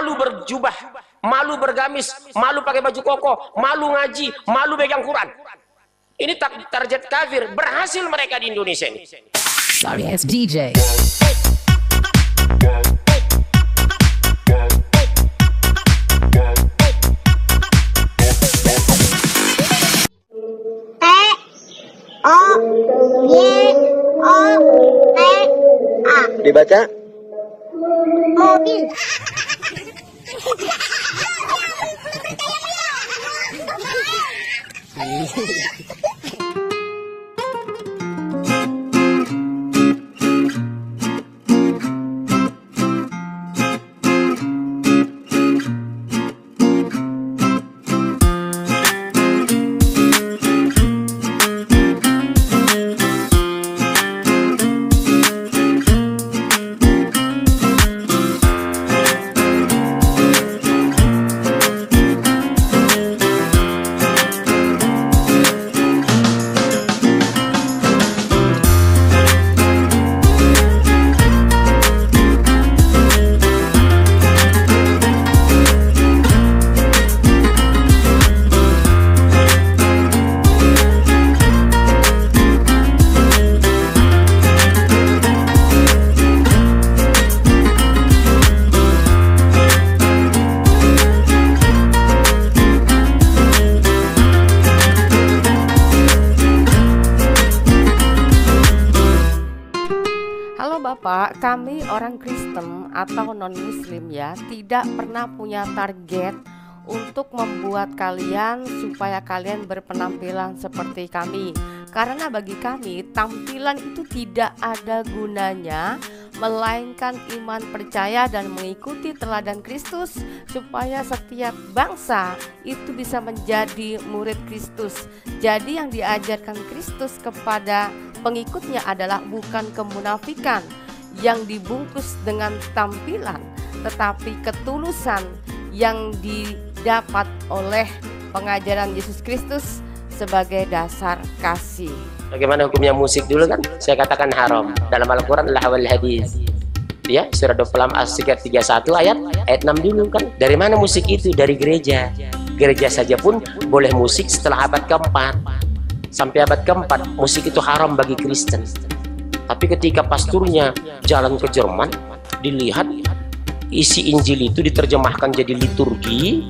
malu berjubah, malu bergamis, malu pakai baju koko, malu ngaji, malu pegang Quran. Ini target kafir. Berhasil mereka di Indonesia ini. Sorry ass DJ. Dibaca mobil. Bapak, kami orang Kristen atau non-Muslim ya, tidak pernah punya target untuk membuat kalian supaya kalian berpenampilan seperti kami. Karena bagi kami, tampilan itu tidak ada gunanya, melainkan iman, percaya, dan mengikuti teladan Kristus, supaya setiap bangsa itu bisa menjadi murid Kristus. Jadi yang diajarkan Kristus kepada pengikutnya adalah bukan kemunafikan yang dibungkus dengan tampilan, tetapi ketulusan yang didapat oleh pengajaran Yesus Kristus sebagai dasar kasih. Bagaimana hukumnya musik dulu kan? Saya katakan haram. Dalam Al-Quran adalah awal hadis. Ya, surah 26 ayat 31 ayat 6 dulu kan. Dari mana musik itu? Dari gereja. Gereja saja pun boleh musik setelah abad keempat. Sampai abad keempat musik itu haram bagi Kristen. Tapi ketika pasturnya jalan ke Jerman, dilihat isi Injil itu diterjemahkan jadi liturgi,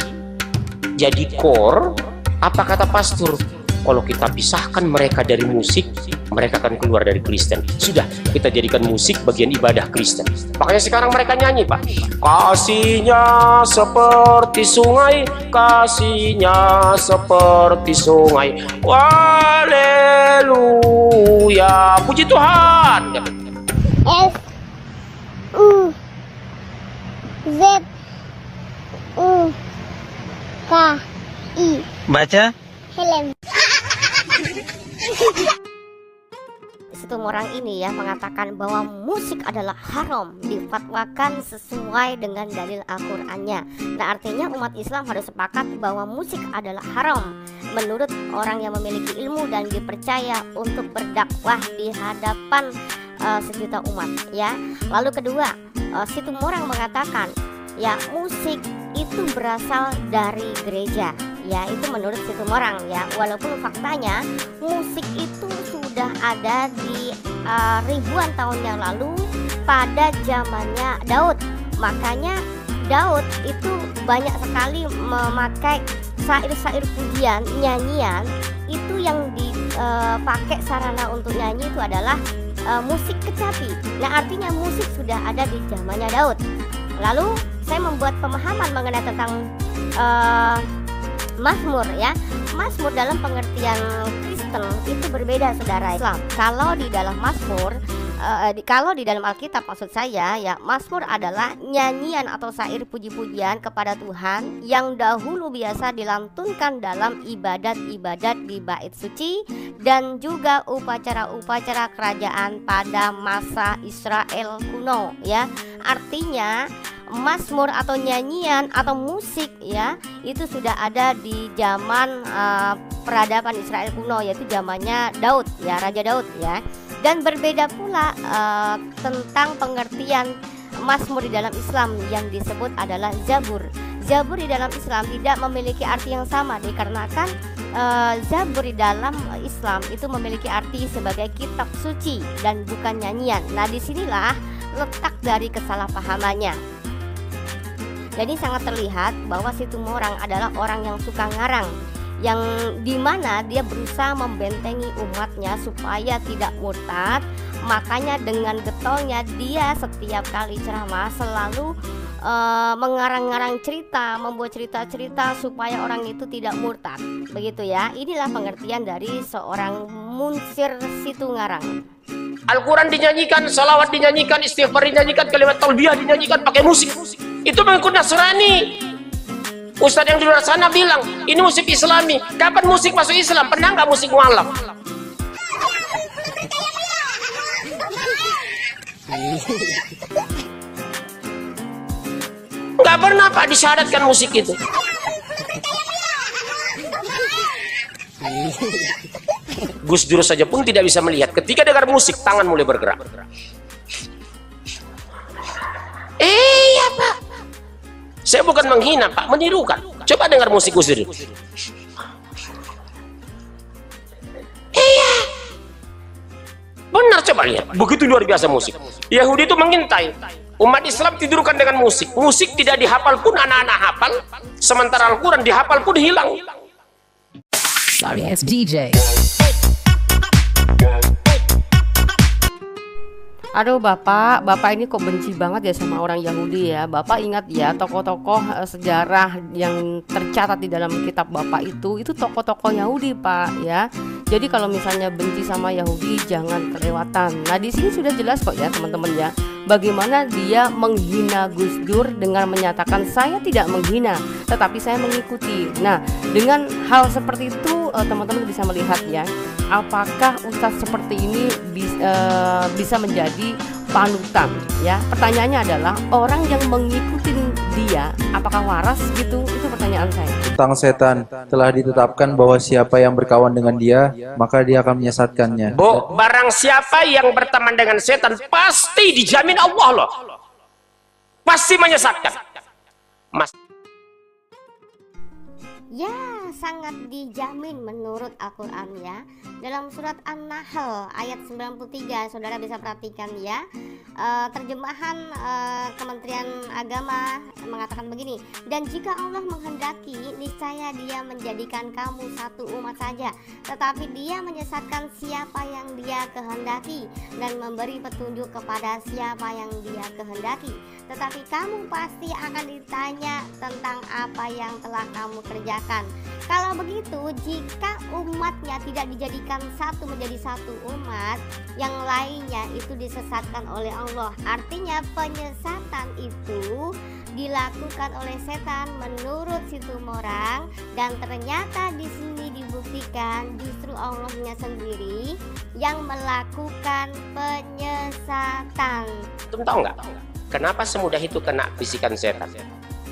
jadi kor. Apa kata pastur? Kalau kita pisahkan mereka dari musik, mereka akan keluar dari Kristen. Sudah, kita jadikan musik bagian ibadah Kristen. Makanya sekarang mereka nyanyi, Pak. Kasihnya seperti sungai, kasihnya seperti sungai. Haleluya, puji Tuhan. S U Z U K I. baca Helm. Situmorang ini ya mengatakan bahwa musik adalah haram, difatwakan sesuai dengan dalil Al-Qur'annya. Nah, artinya umat Islam harus sepakat bahwa musik adalah haram menurut orang yang memiliki ilmu dan dipercaya untuk berdakwah di hadapan sejuta umat ya. Lalu kedua, Situmorang mengatakan ya musik itu berasal dari gereja. Ya, itu menurut Situmorang ya. Walaupun faktanya musik itu sudah ada di ribuan tahun yang lalu pada zamannya Daud. Makanya Daud itu banyak sekali memakai syair-syair pujian, nyanyian. Itu yang dipakai sarana untuk nyanyi itu adalah musik kecapi. Nah, artinya musik sudah ada di zamannya Daud. Lalu saya membuat pemahaman mengenai tentang Mazmur ya. Mazmur dalam pengertian Kristen itu berbeda saudara Islam. Kalau di dalam Mazmur, kalau di dalam Alkitab maksud saya ya, Mazmur adalah nyanyian atau syair puji-pujian kepada Tuhan yang dahulu biasa dilantunkan dalam ibadat-ibadat di bait suci dan juga upacara-upacara kerajaan pada masa Israel kuno ya. Artinya Mazmur atau nyanyian atau musik ya, itu sudah ada di zaman peradaban Israel kuno, yaitu zamannya Daud ya, Raja Daud ya. Dan berbeda pula tentang pengertian Mazmur di dalam Islam yang disebut adalah Zabur. Zabur di dalam Islam tidak memiliki arti yang sama, dikarenakan Zabur di dalam Islam itu memiliki arti sebagai kitab suci dan bukan nyanyian. Nah, disinilah letak dari kesalahpahamannya. Jadi sangat terlihat bahwa si Tumorang adalah orang yang suka ngarang, yang dimana dia berusaha membentengi umatnya supaya tidak murtad. Makanya dengan getolnya dia setiap kali ceramah selalu mengarang-ngarang cerita, membuat cerita-cerita supaya orang itu tidak murtad. Begitu ya. Inilah pengertian dari seorang Munsir Situngarang. Al-Quran dinyanyikan, salawat dinyanyikan, istighfar dinyanyikan, kalimat talbiyah dinyanyikan pakai musik. Itu mengikut Nasrani. Ustadz yang di luar sana bilang ini musik Islami. Kapan musik masuk Islam? Pernah nggak musik mualaf? Nggak pernah Pak disyaratkan musik itu. Gus Dur saja pun tidak bisa melihat. Ketika dengar musik, tangan mulai bergerak. Iya Pak. Saya bukan menghina Pak, menirukan. Coba dengar musik Gus Dur. Iya. Benar, coba lihat. Begitu luar biasa musik. Yahudi itu mengintai. Umat Islam tidurkan dengan musik. Musik tidak dihafal pun anak-anak hafal. Sementara Al-Quran dihafal pun hilang. Sorry, it's DJ. Aduh Bapak ini kok benci banget ya sama orang Yahudi ya. Bapak ingat ya tokoh-tokoh sejarah yang tercatat di dalam kitab Bapak itu tokoh-tokoh Yahudi Pak ya. Jadi kalau misalnya benci sama Yahudi jangan kelewatan. Nah di sini sudah jelas kok ya teman-teman ya, bagaimana dia menghina Gus Dur dengan menyatakan saya tidak menghina, tetapi saya mengikuti. Nah dengan hal seperti itu teman-teman bisa melihat ya, apakah ustadz seperti ini bisa menjadi panutan ya. Pertanyaannya adalah orang yang mengikuti dia apakah waras gitu, itu pertanyaan saya. Tentang setan telah ditetapkan bahwa siapa yang berkawan dengan dia maka dia akan menyesatkannya. Bu, barang siapa yang berteman dengan setan pasti dijamin Allah loh, pasti menyesatkan. Mas. Ya, sangat dijamin menurut Al-Quran ya. Dalam surat An-Nahl ayat 93, saudara bisa perhatikan ya. Terjemahan Kementerian Agama mengatakan begini, dan jika Allah menghendaki, niscaya dia menjadikan kamu satu umat saja, tetapi dia menyesatkan siapa yang dia kehendaki dan memberi petunjuk kepada siapa yang dia kehendaki. Tetapi kamu pasti akan ditanya tentang apa yang telah kamu kerjakan. Kalau begitu, jika umatnya tidak dijadikan satu menjadi satu umat, yang lainnya itu disesatkan oleh Allah. Artinya penyesatan itu dilakukan oleh setan menurut si Tumorang, dan ternyata di sini dibuktikan justru Allahnya sendiri yang melakukan penyesatan. Kamu tahu nggak? Kenapa semudah itu kena bisikan setan?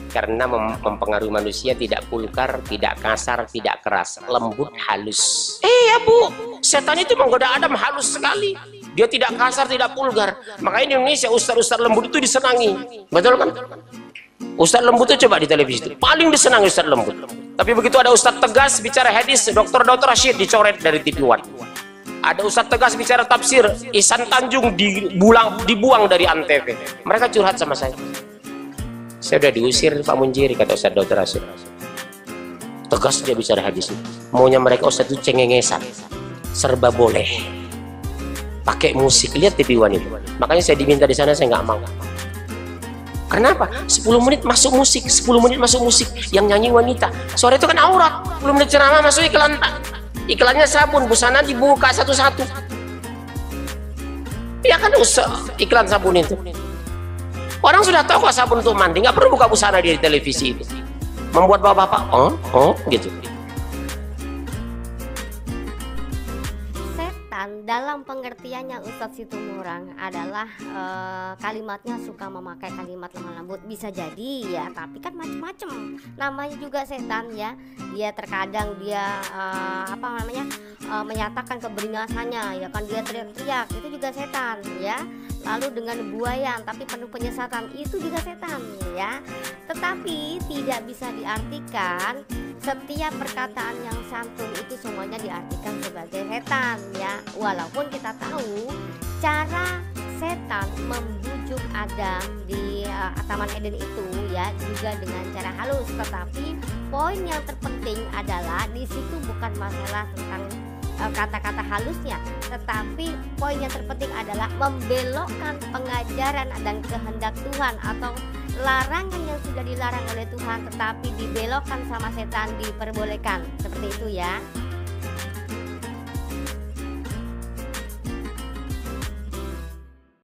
Karena mempengaruhi manusia tidak vulgar, tidak kasar, tidak keras, lembut, halus. Iya Bu, setan itu menggoda Adam halus sekali. Dia tidak kasar, tidak vulgar. Makanya di Indonesia ustaz-ustaz lembut itu disenangi. Betul kan? Ustaz lembut itu coba di televisi itu paling disenangi ustaz lembut. Tapi begitu ada ustaz tegas bicara hadis, Dr. Rashid dicoret dari TV One. Ada ustaz tegas bicara tafsir, Ihsan Tanjung dibuang dari Antv. Mereka curhat sama saya. Saya udah diusir Pak Munjiri, kata Ustaz Dr. Rashid. Tegas dia bicara hadis. Maunya mereka Ustaz itu cengengesan, serba boleh, pakai musik. Lihat TV One itu. Makanya saya diminta di sana, saya nggak mau. Kenapa? 10 menit masuk musik, 10 menit masuk musik. Yang nyanyi wanita. Sore itu kan aurat. 10 menit ceramah masuk iklan. Iklannya sabun, busana dibuka satu-satu. Ya kan iklan sabun itu. Orang sudah tahu kok sabun untuk mandi, nggak perlu buka busana di televisi itu. Membuat bapak-bapak, gitu. Setan dalam pengertiannya Ustadz Situmorang adalah kalimatnya suka memakai kalimat lemah lembut, bisa jadi ya, tapi kan macem-macem, namanya juga setan ya. Dia terkadang dia menyatakan kebinasannya ya kan, dia teriak-teriak, itu juga setan ya. Lalu dengan buayan tapi penuh penyesatan, itu juga setan ya. Tetapi tidak bisa diartikan setiap perkataan yang santun itu semuanya diartikan sebagai setan ya. Walaupun kita tahu cara setan membujuk Adam di Taman Eden itu ya juga dengan cara halus, tetapi poin yang terpenting adalah di situ bukan masalah tentang kata-kata halusnya, tetapi poin yang terpenting adalah membelokkan pengajaran dan kehendak Tuhan, atau larangan yang sudah dilarang oleh Tuhan tetapi dibelokkan sama setan diperbolehkan, seperti itu ya.